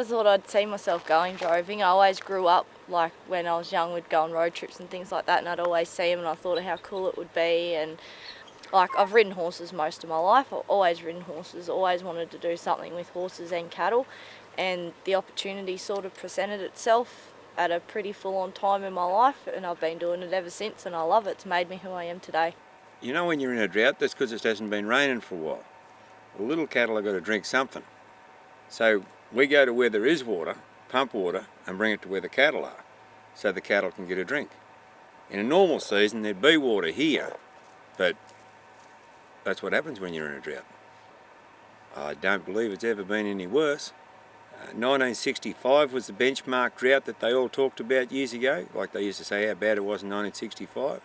thought I'd see myself going droving. I always grew up, like when I was young, we'd go on road trips and things like that, and I'd always see them and I thought of how cool it would be. And like, I've ridden horses most of my life. I've always ridden horses, always wanted to do something with horses and cattle, and the opportunity sort of presented itself at a pretty full-on time in my life, and I've been doing it ever since, and I love it. It's made me who I am today. You know, when you're in a drought, that's because it hasn't been raining for a while. The little cattle have got to drink something. So we go to where there is water, pump water, and bring it to where the cattle are, so the cattle can get a drink. In a normal season, there'd be water here, but that's what happens when you're in a drought. I don't believe it's ever been any worse. 1965 was the benchmark drought that they all talked about years ago, like they used to say how bad it was in 1965.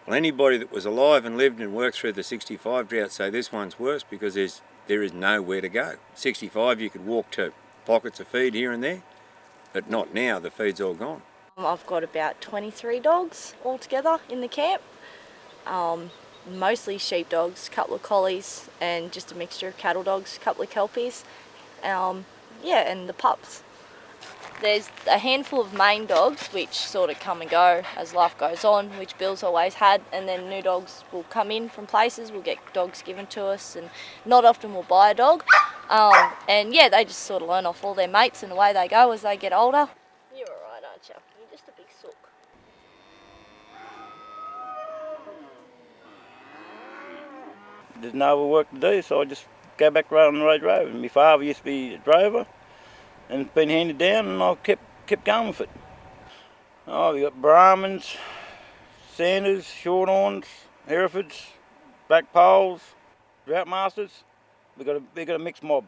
Well, anybody that was alive and lived and worked through the 65 drought say this one's worse because there is nowhere to go. 65 you could walk to pockets of feed here and there, but not now, the feed's all gone. I've got about 23 dogs altogether in the camp. Mostly sheepdogs, a couple of collies, and just a mixture of cattle dogs, a couple of kelpies. And the pups. There's a handful of main dogs which sort of come and go as life goes on, which Bill's always had, and then new dogs will come in from places. We'll get dogs given to us, and not often we'll buy a dog. They just sort of learn off all their mates, and away they go as they get older. You're alright, aren't you? You're just a big sook. There's no other work to do, so I just go back right on the road droving. My father used to be a drover, and it's been handed down, and I kept going with it. Oh, we got Brahmins, Sanders, Shorthorns, Herefords, Black Poles, Drought Masters. We got a mixed mob.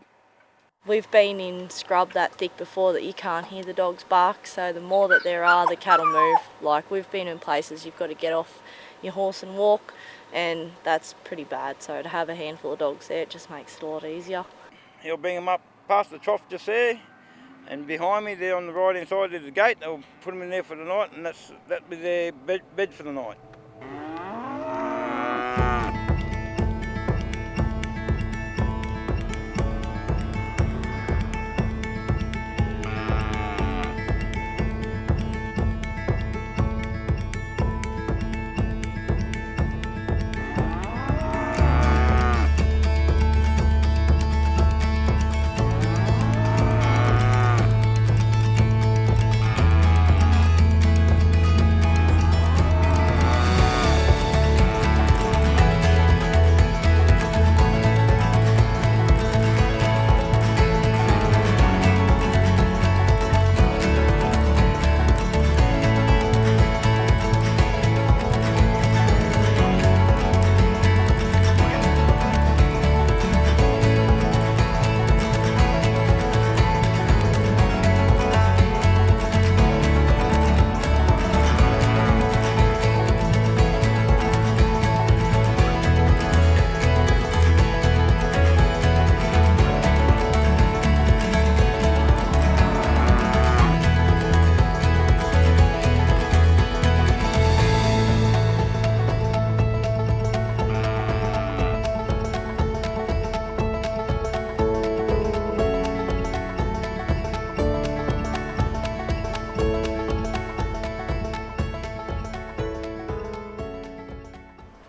We've been in scrub that thick before that you can't hear the dogs bark, so the more that there are, the cattle move. Like, we've been in places you've got to get off your horse and walk, and that's pretty bad. So to have a handful of dogs there, it just makes it a lot easier. He'll bring them up past the trough just there, and behind me there on the right hand side there's a gate. They'll put them in there for the night, and that'll be their bed for the night.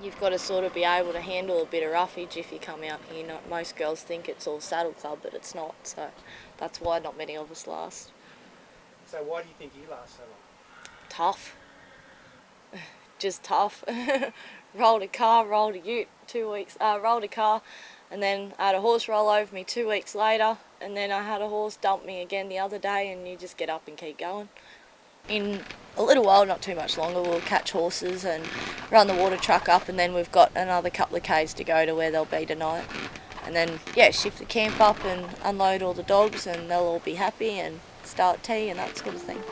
You've got to sort of be able to handle a bit of roughage if you come out here. Most girls think it's all saddle club, but it's not, so that's why not many of us last. So why do you think you last so long? Tough. Just tough. Rolled a car, rolled a ute 2 weeks, rolled a car, and then I had a horse roll over me 2 weeks later, and then I had a horse dump me again the other day, and you just get up and keep going. In a little while, not too much longer, we'll catch horses and run the water truck up, and then we've got another couple of k's to go to where they'll be tonight. And then, shift the camp up and unload all the dogs, and they'll all be happy and start tea and that sort of thing.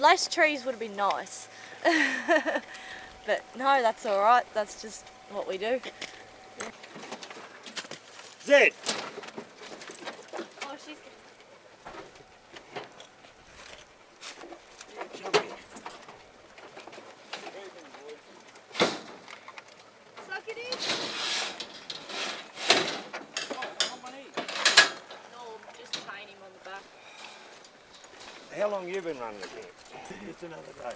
less trees would have been nice. But no, that's alright, that's just what we do. Zed! Oh, she's... Suck it in. No, just chain him on the back. How long you been running the camp? It's another day.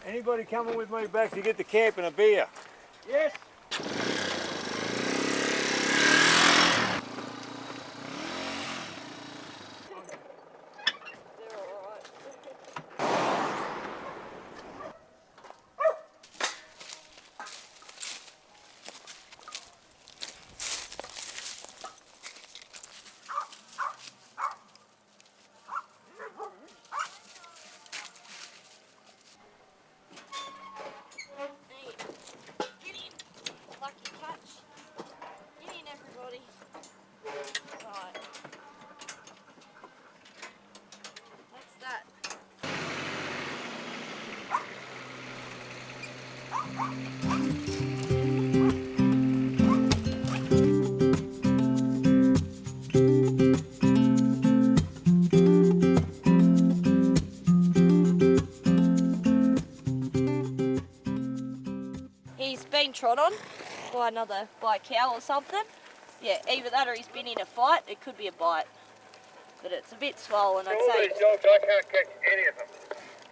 Anybody coming with me back to get the camp and a beer? Yes. They're alright. Get in! Lucky catch. Get in, everybody. Right. That's that. He's been trod on by a cow or something. Yeah, either that or he's been in a fight. It could be a bite, but it's a bit swollen. I'd All say. these dogs, I can't catch any of them.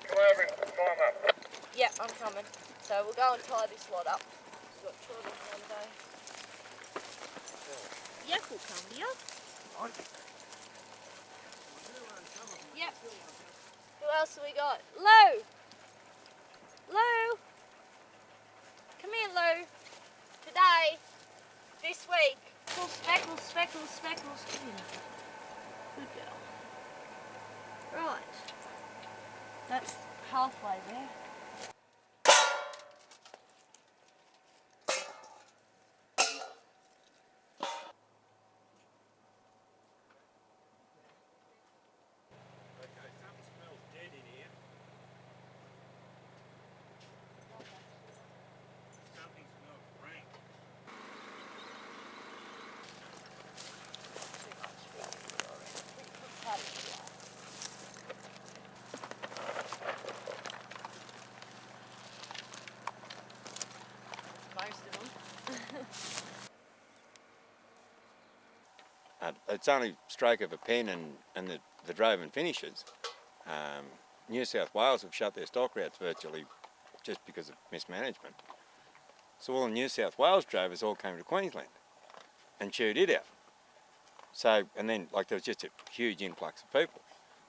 Come over and climb up. Yeah, I'm coming. So we'll go and tie this lot up. We've got trod on one day. Yep, we'll come to you. Yep. Who else have we got? Lou! Lou! Come here, Lou. Today, this week. Little speckles, speckles, speckles. Come here. Good girl. Right. That's halfway there. Okay, something smells dead in here. Something smells rank. Too much food already. We put patties here. Most of them. It's only stroke of a pen and the droven finishes. New South Wales have shut their stock routes virtually just because of mismanagement. So all the New South Wales drovers all came to Queensland and chewed it out. So, and then like there was just a huge influx of people.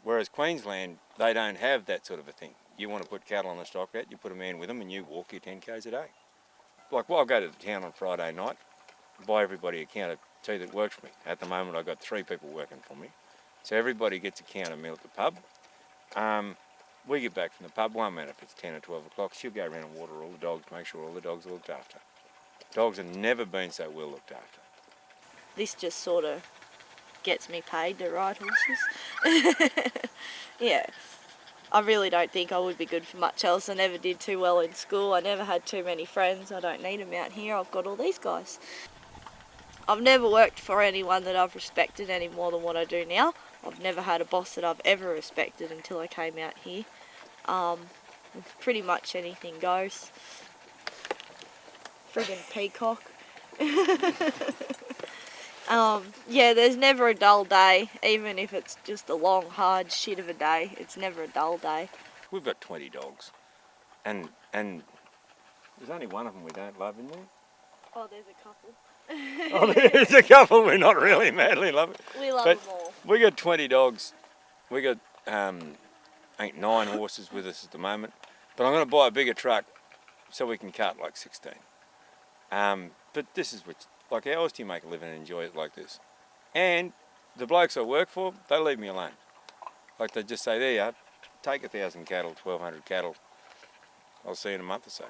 Whereas Queensland, they don't have that sort of a thing. You want to put cattle on the stock route, you put a man with them and you walk your 10 k's a day. Like, well, I'll go to the town on Friday night, buy everybody a count of tea that works for me. At the moment, I've got 3 people working for me. So everybody gets a count of meal at the pub. We get back from the pub, one minute if it's 10 or 12 o'clock, she'll go around and water all the dogs, make sure all the dogs are looked after. Dogs have never been so well looked after. This just sort of gets me paid to ride horses. Yeah. I really don't think I would be good for much else. I never did too well in school. I never had too many friends. I don't need them out here. I've got all these guys. I've never worked for anyone that I've respected any more than what I do now. I've never had a boss that I've ever respected until I came out here. Pretty much anything goes. Friggin' peacock. Yeah, there's never a dull day, even if it's just a long, hard shit of a day. It's never a dull day. We've got 20 dogs, and there's only one of them we don't love, isn't there? Oh, there's a couple. Oh, there's a couple we're not really madly loving. We love But them all. we got 20 dogs. We got I think 9 horses with us at the moment. But I'm going to buy a bigger truck so we can cart like 16. But this is what, like, how else do you make a living and enjoy it like this? And the blokes I work for, they leave me alone. Like, they just say, there you are, take 1,000 cattle, 1,200 cattle. I'll see you in a month or so.